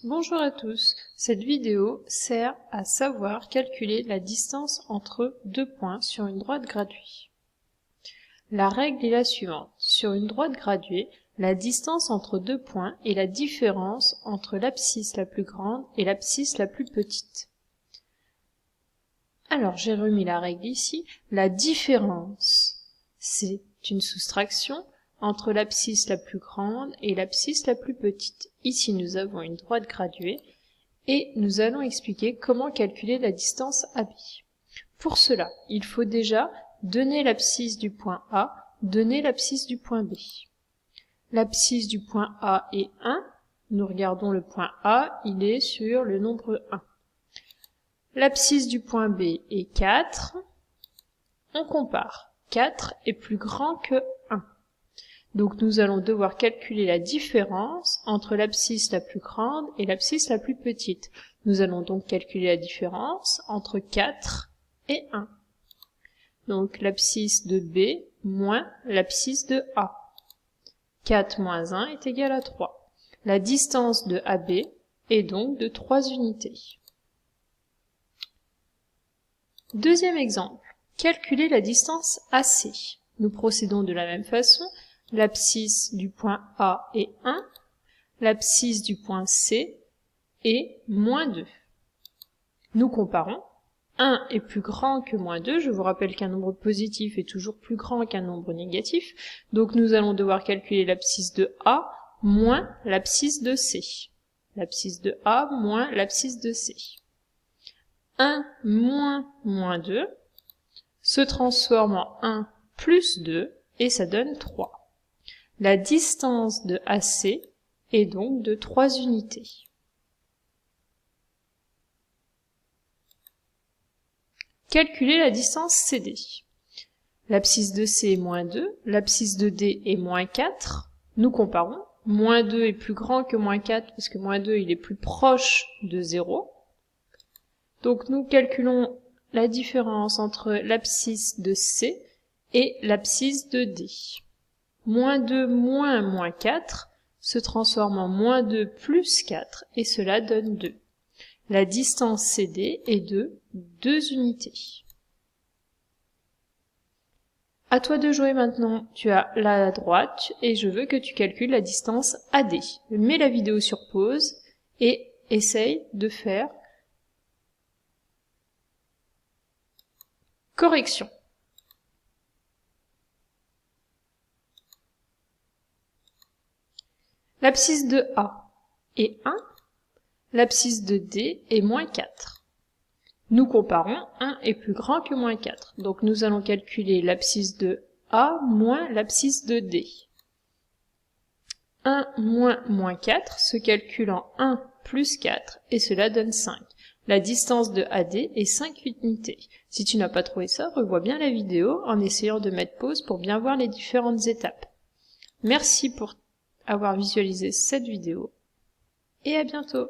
Bonjour à tous, cette vidéo sert à savoir calculer la distance entre deux points sur une droite graduée. La règle est la suivante, sur une droite graduée, la distance entre deux points est la différence entre l'abscisse la plus grande et l'abscisse la plus petite. Alors j'ai remis la règle ici, la différence c'est une soustraction entre l'abscisse la plus grande et l'abscisse la plus petite. Ici, nous avons une droite graduée et nous allons expliquer comment calculer la distance AB. Pour cela, il faut déjà donner l'abscisse du point A, donner l'abscisse du point B. L'abscisse du point A est 1. Nous regardons le point A, il est sur le nombre 1. L'abscisse du point B est 4. On compare. 4 est plus grand que 1. Donc nous allons devoir calculer la différence entre l'abscisse la plus grande et l'abscisse la plus petite. Nous allons donc calculer la différence entre 4 et 1. Donc l'abscisse de B moins l'abscisse de A. 4 moins 1 est égal à 3. La distance de AB est donc de 3 unités. Deuxième exemple. Calculer la distance AC. Nous procédons de la même façon. L'abscisse du point A est 1, l'abscisse du point C est moins 2. Nous comparons. 1 est plus grand que moins 2. Je vous rappelle qu'un nombre positif est toujours plus grand qu'un nombre négatif. Donc nous allons devoir calculer l'abscisse de A moins l'abscisse de C. L'abscisse de A moins l'abscisse de C. 1 moins moins 2 se transforme en 1 plus 2 et ça donne 3. La distance de AC est donc de 3 unités. Calculer la distance CD. L'abscisse de C est moins 2, l'abscisse de D est moins 4. Nous comparons. Moins 2 est plus grand que moins 4 parce que moins 2 il est plus proche de 0. Donc nous calculons la différence entre l'abscisse de C et l'abscisse de D. Moins 2 moins moins 4 se transforme en moins 2 plus 4 et cela donne 2. La distance CD est de 2 unités. À toi de jouer maintenant, tu as la droite et je veux que tu calcules la distance AD. Mets la vidéo sur pause et essaye de faire correction. L'abscisse de A est 1, l'abscisse de D est moins 4. Nous comparons, 1 est plus grand que moins 4. Donc nous allons calculer l'abscisse de A moins l'abscisse de D. 1 moins moins 4 se calcule en 1 plus 4 et cela donne 5. La distance de AD est 5 unités. Si tu n'as pas trouvé ça, revois bien la vidéo en essayant de mettre pause pour bien voir les différentes étapes. Merci pour avoir visualisé cette vidéo et à bientôt.